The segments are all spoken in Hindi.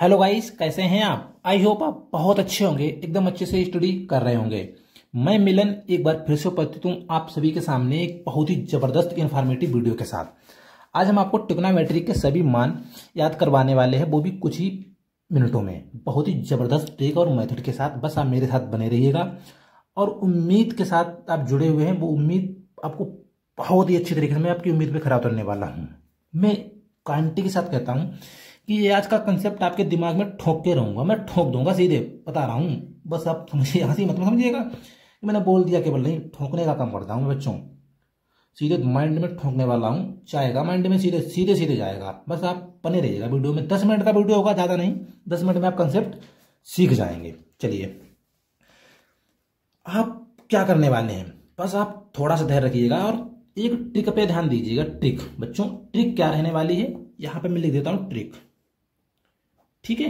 हेलो गाइस, कैसे हैं आप। आई होप आप बहुत अच्छे होंगे, एकदम अच्छे से स्टडी कर रहे होंगे। मैं मिलन एक बार फिर से उपस्थित हूं आप सभी के सामने एक बहुत ही जबरदस्त इंफॉर्मेटिव वीडियो के साथ। आज हम आपको ट्रिग्नोमेट्री के सभी मान याद करवाने वाले हैं, वो भी कुछ ही मिनटों में, बहुत ही जबरदस्त ट्रिक और मेथड के साथ। बस आप मेरे साथ बने रहिएगा और उम्मीद के साथ आप जुड़े हुए हैं। वो उम्मीद आपको बहुत ही अच्छी तरीके से, मैं आपकी उम्मीद पे खरा उतरने वाला हूँ। मैं गारंटी के साथ कहता हूँ कि ये आज का कंसेप्ट आपके दिमाग में ठोक के रहूंगा, मैं ठोक दूंगा, सीधे बता रहा हूँ। बस आप समझिए, हंसी मतलब समझिएगा कि मैंने बोल दिया, केवल नहीं ठोकने का काम करता हूँ बच्चों। सीधे माइंड में ठोकने वाला हूँ, जाएगा माइंड में, सीधे सीधे सीधे जाएगा। बस आप बने रहिएगा वीडियो में। 10 मिनट का वीडियो होगा, ज़्यादा नहीं। 10 मिनट में आप कंसेप्ट सीख जाएंगे। चलिए, आप क्या करने वाले हैं, बस आप थोड़ा सा धैर्य रखिएगा और एक ट्रिक पे ध्यान दीजिएगा। ट्रिक बच्चों, ट्रिक क्या रहने वाली है, यहां पे मैं लिख देता हूं ट्रिक। ठीक है,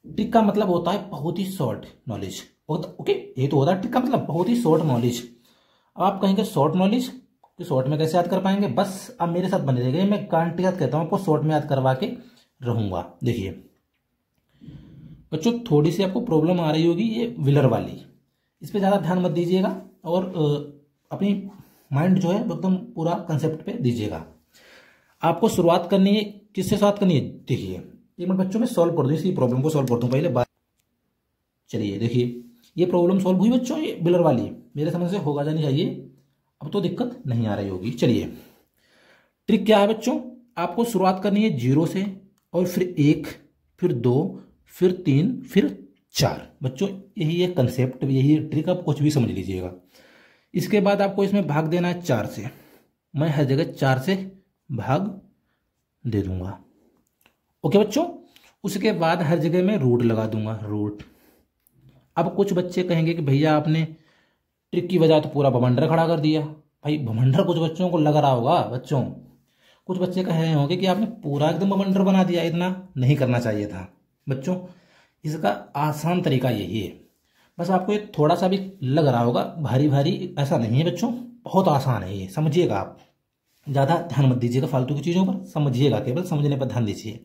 ट्रिक का मतलब होता है बहुत ही शॉर्ट नॉलेज। ओके, ये तो होता है ट्रिक का मतलब, बहुत ही शॉर्ट नॉलेज। अब आप कहेंगे शॉर्ट नॉलेज कि शॉर्ट में कैसे याद कर पाएंगे। बस आप मेरे साथ बने रहिएगा, मैं गारंटी याद कहता हूं आपको शॉर्ट में याद करवा के रहूंगा। देखिए बच्चों, थोड़ी सी आपको प्रॉब्लम आ रही होगी ये विलर वाली, इस पर ज़्यादा ध्यान मत दीजिएगा और अपनी माइंड जो है एकदम पूरा कंसेप्ट पे दीजिएगा। आपको शुरुआत करनी है, किससे शुरुआत करनी है। देखिए एक मिनट बच्चों, मैं सॉल्व कर दूँ, इसी प्रॉब्लम को सॉल्व कर दूँ पहले बात। चलिए देखिए, ये प्रॉब्लम सॉल्व हुई बच्चों, ये बिलर वाली मेरे समझ से होगा जानी चाहिए, अब तो दिक्कत नहीं आ रही होगी। चलिए, ट्रिक क्या है बच्चों, आपको शुरुआत करनी है 0 से और फिर 1, फिर 2, फिर 3, फिर 4। बच्चों यही है कंसेप्ट, यही है ट्रिक, आप कुछ भी समझ लीजिएगा। इसके बाद आपको इसमें भाग देना है 4 से। मैं हर जगह 4 से भाग दे दूंगा। ओके बच्चों, उसके बाद हर जगह में रूट लगा दूंगा, रूट। अब कुछ बच्चे कहेंगे कि भैया आपने ट्रिक की वजह तो पूरा बवंडर खड़ा कर दिया। भाई बवंडर कुछ बच्चों को लग रहा होगा, बच्चों कुछ बच्चे कह रहे होंगे कि आपने पूरा एकदम बवंडर बना दिया, इतना नहीं करना चाहिए था। बच्चों इसका आसान तरीका यही है, बस आपको ये थोड़ा सा भी लग रहा होगा भारी भारी, ऐसा नहीं है बच्चों, बहुत आसान है ये, समझिएगा आप। ज़्यादा ध्यान मत दीजिएगा फालतू की चीज़ों पर, समझिएगा, केवल समझने पर ध्यान दीजिए।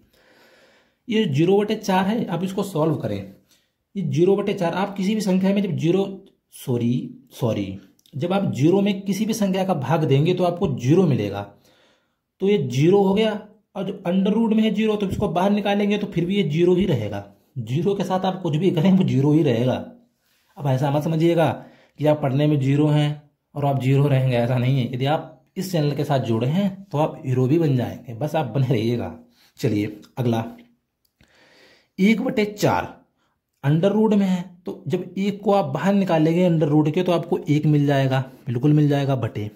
ये 0/4 है, आप इसको सॉल्व करें। ये 0/4 आप किसी भी संख्या में जब सॉरी जब आप 0 में किसी भी संख्या का भाग देंगे तो आपको 0 मिलेगा। तो ये 0 हो गया, और जो अंडर रूट में है 0, तो इसको बाहर निकालेंगे तो फिर भी ये 0 ही रहेगा। 0 के साथ आप कुछ भी करें वो 0 ही रहेगा। अब ऐसा मत समझिएगा कि आप पढ़ने में 0 हैं और आप 0 रहेंगे, ऐसा नहीं है। यदि आप इस चैनल के साथ जुड़े हैं तो आप हीरो भी बन जाएंगे, बस आप बने रहिएगा। चलिए अगला, 1/4 अंडर रूट में है, तो जब 1 को आप बाहर निकालेंगे अंडर रूट के तो आपको 1 मिल जाएगा, बिल्कुल मिल जाएगा, बटे।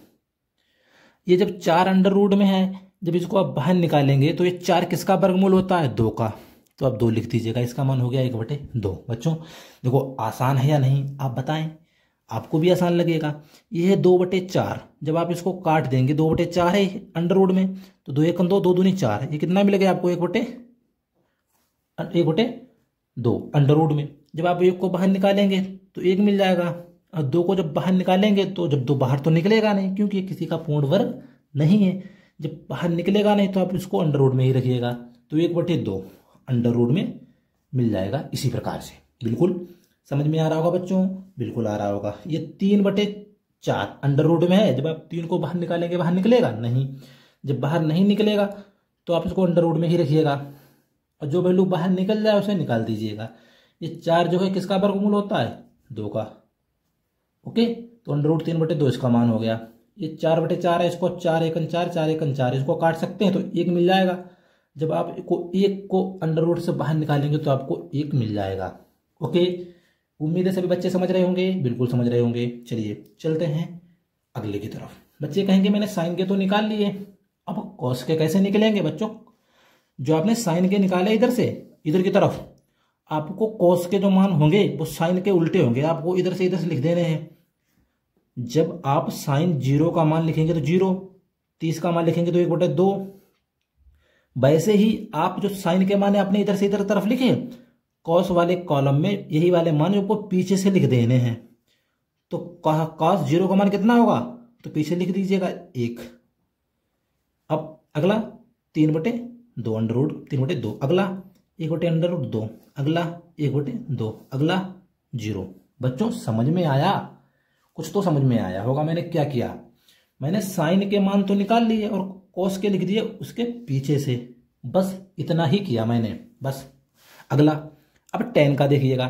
ये जब 4 अंडर रूट में है, जब इसको आप बाहर निकालेंगे तो ये 4 किसका वर्गमूल होता है, 2 का, तो आप 2 लिख दीजिएगा, इसका मान हो गया 1/2। बच्चों देखो आसान है या नहीं, आप बताएं, आपको भी आसान लगेगा। ये है 2/4, जब आप इसको काट देंगे, 2/4 है अंडर रूट में, तो 2 1 2, 2 दूनी 4, ये कितना मिलेगा आपको, 1/2 अंडर रूट में। जब आप 1 को बाहर निकालेंगे तो 1 मिल जाएगा, और 2 को जब बाहर निकालेंगे तो जब 2 बाहर तो निकलेगा नहीं, क्योंकि ये किसी का पूर्ण वर्ग नहीं है। जब बाहर निकलेगा नहीं तो आप इसको अंडर रूट में ही रखिएगा, तो 1/2 अंडर रूट में मिल जाएगा। इसी प्रकार से बिल्कुल समझ में आ रहा होगा बच्चों, बिल्कुल आ रहा होगा। ये 3/4 अंडर रूट में है, जब आप 3 को बाहर निकालेंगे बाहर निकलेगा नहीं, जब बाहर नहीं निकलेगा तो आप इसको अंडर रूट में ही रखिएगा, और जो वैल्यू बाहर निकल जाए उसे निकाल दीजिएगा। ये 4 जो है किसका वर्गमूल होता है, 2 का। ओके, तो अंडर रूट 3/2 इसका मान हो गया। ये 4/4 है, इसको 4 1 4, 4 1 4, इसको काट सकते हैं तो 1 मिल जाएगा। जब आप 1 को अंडर रूट से बाहर निकालेंगे तो आपको 1 मिल जाएगा। ओके, उम्मीद है सभी बच्चे समझ रहे होंगे, बिल्कुल समझ रहे होंगे। चलिए चलते हैं अगले की तरफ। बच्चे कहेंगे मैंने साइन के तो निकाल लिए, अब कॉस के कैसे निकलेंगे। बच्चों जो आपने साइन के निकाले इधर से इधर की तरफ, आपको कॉस के जो मान होंगे वो साइन के उल्टे होंगे, आपको इधर से लिख देने हैं। जब आप साइन 0 का मान लिखेंगे तो 0, 30 का मान लिखेंगे तो 1/2। वैसे ही आप जो साइन के मान आपने इधर से इधर तरफ लिखे, कॉस वाले कॉलम में यही वाले मान आपको पीछे से लिख देने हैं। तो कॉस 0 का मान कितना होगा, तो पीछे लिख दीजिएगा 1। अब अगला 3/2 अंडर रूट 3/2। अगला 1/√2, अगला 1/2, अगला 0। बच्चों समझ में आया? कुछ तो समझ में आया होगा। मैंने क्या किया, मैंने साइन के मान तो निकाल लिए और कॉस के लिख दिए उसके पीछे से, बस इतना ही किया मैंने, बस। अगला अब टेन का देखिएगा।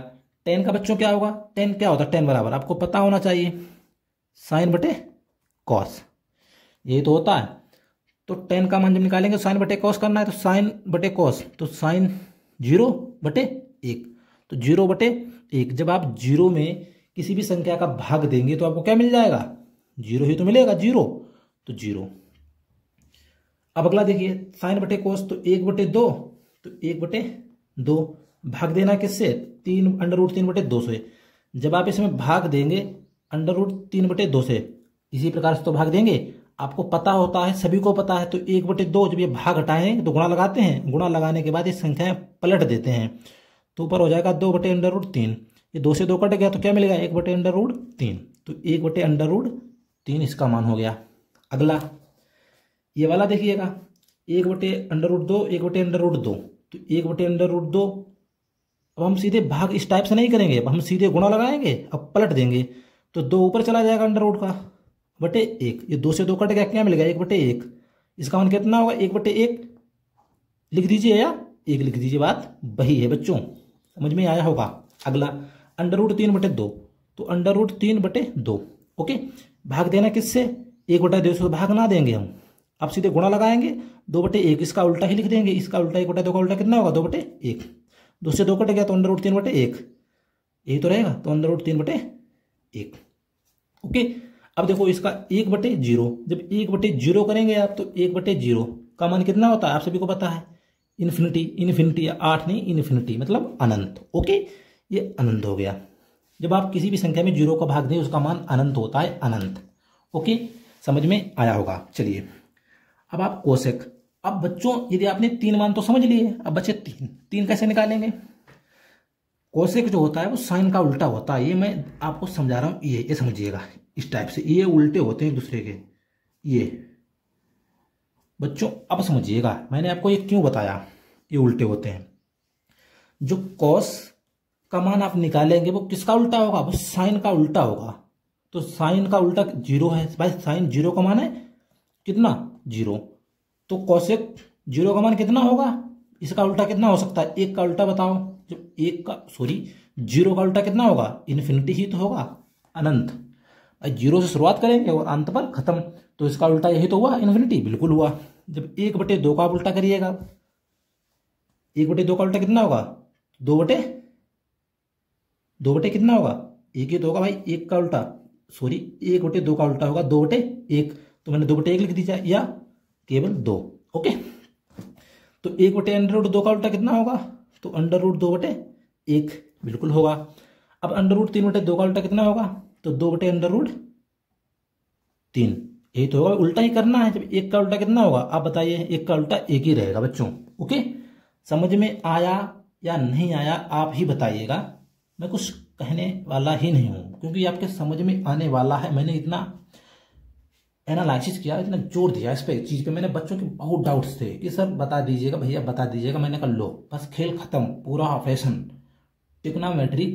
टेन का बच्चों क्या होगा, टेन क्या होता है, टेन बराबर आपको पता होना चाहिए साइन बटे कॉस, यही तो होता है। तो टेन का मान जब निकालेंगे साइन बटे कॉस करना है, तो साइन बटे कॉस, तो साइन 0/1, तो 0/1। जब आप 0 में किसी भी संख्या का भाग देंगे तो आपको क्या मिल जाएगा, 0 ही तो मिलेगा, 0, तो 0। अब अगला देखिए साइन बटे कोस, तो 1/2, तो 1/2 भाग देना किससे, 3√3/2 से। जब आप इसमें भाग देंगे √3/2 से, इसी प्रकार से तो भाग देंगे, आपको पता होता है, सभी को पता है। तो 1/2 जब ये भाग हटाएं तो गुणा लगाते हैं, गुणा लगाने के बाद ये संख्याएं पलट देते हैं, तो ऊपर हो जाएगा 2/√3। ये 2 से 2 कट गया तो क्या मिलेगा, 1/√3, तो 1/√3 इसका मान हो गया। अगला ये वाला देखिएगा, 1/√2, 1/√2, तो 1/√2। अब हम सीधे भाग इस टाइप से नहीं करेंगे, अब हम सीधे गुणा लगाएंगे, अब पलट देंगे, तो 2 ऊपर चला जाएगा अंडर का बटे 1। ये 2 से 2 कट गया, क्या मिलेगा, 1/1। इसका मान कितना होगा, 1/1 लिख दीजिए या 1 लिख दीजिए, बात वही है बच्चों, समझ में आया होगा। अगला √3/2, तो √3/2, ओके। भाग देना किससे, 1/2 से भाग ना देंगे हम, अब सीधे गुणा लगाएंगे, 2/1, इसका उल्टा ही लिख देंगे, इसका उल्टा 1/2 का उल्टा कितना होगा, 2/1। 2 से 2 कट गया तो √3/1, यही तो रहेगा, तो √3/1, ओके। अब देखो इसका 1/0, जब 1/0 करेंगे आप, तो 1/0 का मान कितना होता है, आप सभी को पता है, इन्फिनिटी। इन्फिनिटी 8 नहीं, इन्फिनिटी मतलब अनंत, ओके। ये अनंत हो गया। जब आप किसी भी संख्या में 0 का भाग दें उसका मान अनंत होता है, अनंत, ओके। समझ में आया होगा। चलिए अब आप कोसेक। अब बच्चों यदि आपने 3 मान तो समझ लिए, अब बचे 3 कैसे निकालेंगे। कोसेक जो होता है वो साइन का उल्टा होता है, ये मैं आपको समझा रहा हूं, ये समझिएगा, इस टाइप से ये उल्टे होते हैं एक दूसरे के। ये बच्चों अब समझिएगा, मैंने आपको ये क्यों बताया ये उल्टे होते हैं। जो कॉस का मान आप निकालेंगे वो किसका उल्टा होगा, वो साइन का उल्टा होगा। तो साइन का उल्टा 0 है भाई, साइन 0 का मान है कितना, 0। तो कोसेक 0 का मान कितना होगा, इसका उल्टा कितना हो सकता है, 1 का उल्टा बताओ। जब 0 का उल्टा कितना होगा, इन्फिनिटी ही तो होगा, अनंत। 0 से शुरुआत करेंगे और अंत पर खत्म, तो इसका उल्टा यही तो हुआ, इन्फिनिटी, बिल्कुल हुआ। जब 1/2 का उल्टा करिएगा, 1/2 का उल्टा कितना होगा, 2/2 कितना होगा, 1 ही तो होगा भाई, 1 का उल्टा 1/2 का उल्टा होगा 2/1, तो मैंने 2/1 लिख दीजिए, या केवल 2, ओके। तो 1/√2 का उल्टा कितना होगा, तो √2/1 बिल्कुल होगा। अब √3/2 का उल्टा कितना होगा, तो 2/√3, यही तो होगा, उल्टा ही करना है। जब 1 का उल्टा कितना होगा, आप बताइए, 1 का उल्टा 1 ही रहेगा बच्चों, ओके। समझ में आया या नहीं आया आप ही बताइएगा, मैं कुछ कहने वाला ही नहीं हूं, क्योंकि आपके समझ में आने वाला है। मैंने इतना एनालिसिस किया, इतना जोर दिया इस पे चीज पे, मैंने बच्चों के बहुत डाउट्स थे कि सर बता दीजिएगा, भैया बता दीजिएगा, मैंने कहा लो बस खेल खत्म, पूरा फैशन। ट्रिग्नोमेट्री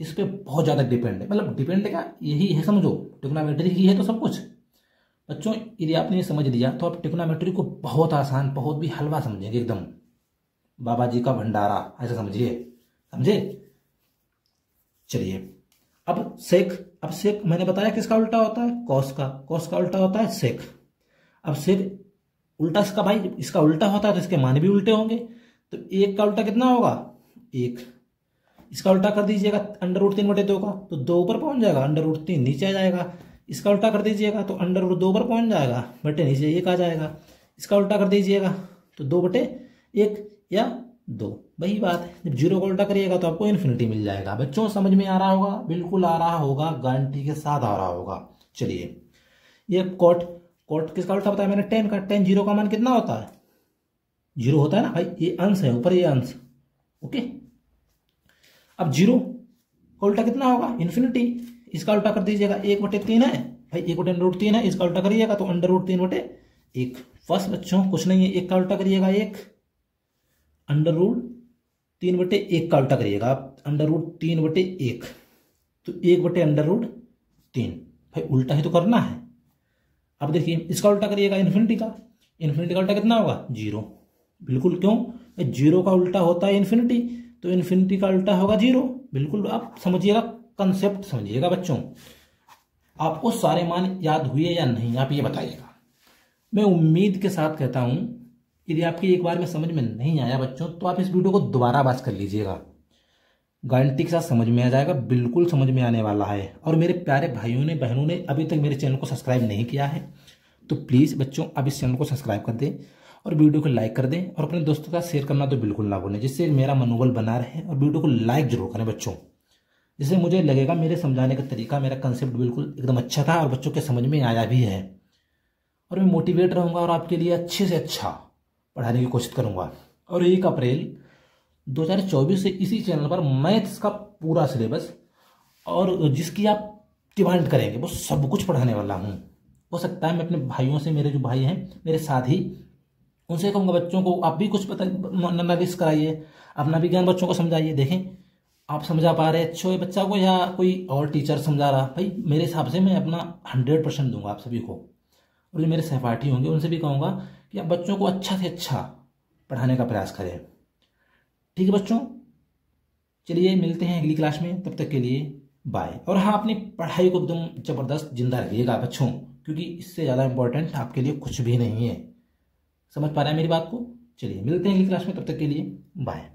इस पे बहुत ज्यादा डिपेंड है, मतलब डिपेंड क्या, यही है समझो, ट्रिग्नोमेट्री ही है तो सब कुछ। बच्चों यदि आपने ये समझ लिया तो आप ट्रिग्नोमेट्री को बहुत आसान, बहुत भी हलवा समझेंगे, एकदम बाबा जी का भंडारा, ऐसा समझिए, समझे। चलिए अब सेक मैंने बताया किसका उल्टा होता है, कॉस का उल्टा होता है सेक। अब सेक उल्टा इसका भाई, इसका उल्टा होता है तो इसके मान भी उल्टे होंगे। तो 1 का उल्टा कितना होगा, 1, इसका उल्टा कर दीजिएगा √3/2 का, तो 2 ऊपर पहुंच जाएगा, √3 नीचे आ जाएगा। इसका उल्टा कर दीजिएगा तो √2 ऊपर पहुंच जाएगा, बटे नीचे 1 आ जाएगा। इसका उल्टा कर दीजिएगा तो 2/1 या 2, वही बात है। जब 0 को उल्टा करिएगा तो आपको इन्फिनिटी मिल जाएगा। बच्चों समझ में आ रहा होगा, बिल्कुल आ रहा होगा, गारंटी के साथ आ रहा होगा। चलिए ये कोट किसका उल्टा बताया मैंने, 10 का। 10 0 का मान कितना होता है, 0 होता है ना भाई, ये अंश है ऊपर, ये अंश, ओके। अब 0 का उल्टा कितना होगा, इन्फिनिटी। इसका उल्टा कर दीजिएगा, 1/3 है भाई, 1/√3 है, इसका उल्टा करिएगा तो √3/1। फर्स्ट बच्चों कुछ नहीं है, 1 का उल्टा करिएगा 1, 3/1 का उल्टा करिएगा आप, √3/1, तो 1/√3। भाई उल्टा ही तो करना है। अब देखिए इसका उल्टा करिएगा, इन्फिनिटी का उल्टा कितना होगा? 0। बिल्कुल, क्यों? 0 का उल्टा होता है इन्फिनिटी, तो इन्फिनिटी का उल्टा होगा 0। बिल्कुल, आप समझिएगा, कंसेप्ट समझिएगा बच्चों। आपको सारे मान याद हुए या नहीं, आप ये बताइएगा। मैं उम्मीद के साथ कहता हूं, यदि आपकी एक बार में समझ में नहीं आया बच्चों, तो आप इस वीडियो को दोबारा वाच कर लीजिएगा, गारंटी के साथ समझ में आ जाएगा, बिल्कुल समझ में आने वाला है। और मेरे प्यारे भाइयों ने, बहनों ने अभी तक मेरे चैनल को सब्सक्राइब नहीं किया है, तो प्लीज़ बच्चों अब इस चैनल को सब्सक्राइब कर दें और वीडियो को लाइक कर दें, और अपने दोस्तों का शेयर करना तो बिल्कुल ना भूलें, जिससे मेरा मनोबल बना रहे। और वीडियो को लाइक जरूर करें बच्चों, जिससे मुझे लगेगा मेरे समझाने का तरीका, मेरा कंसेप्ट बिल्कुल एकदम अच्छा था और बच्चों के समझ में आया भी है, और मैं मोटिवेट रहूँगा और आपके लिए अच्छे से अच्छा पढ़ाने की कोशिश करूँगा। और 1 अप्रैल 2024 से इसी चैनल पर मैथ्स का पूरा सिलेबस, और जिसकी आप डिमांड करेंगे वो सब कुछ पढ़ाने वाला हूँ। हो सकता है मैं अपने भाइयों से, मेरे जो भाई हैं मेरे साथी, उनसे कहूँगा बच्चों को आप भी कुछ पता एनालिसिस कराइए, अपना भी ज्ञान बच्चों को समझाइए। देखें आप समझा पा रहे अच्छे बच्चा को या कोई और टीचर समझा रहा, भाई मेरे हिसाब से मैं अपना 100% दूंगा आप सभी को। और जो मेरे सहपाठी होंगे उनसे भी कहूँगा कि आप बच्चों को अच्छा से अच्छा पढ़ाने का प्रयास करें। ठीक है बच्चों, चलिए मिलते हैं अगली क्लास में, तब तक के लिए बाय। और हाँ, अपनी पढ़ाई को एकदम जबरदस्त जिंदा रखिएगा बच्चों, क्योंकि इससे ज़्यादा इंपॉर्टेंट आपके लिए कुछ भी नहीं है। समझ पा रहे हैं मेरी बात को? चलिए मिलते हैं अगली क्लास में, तब तक के लिए बाय।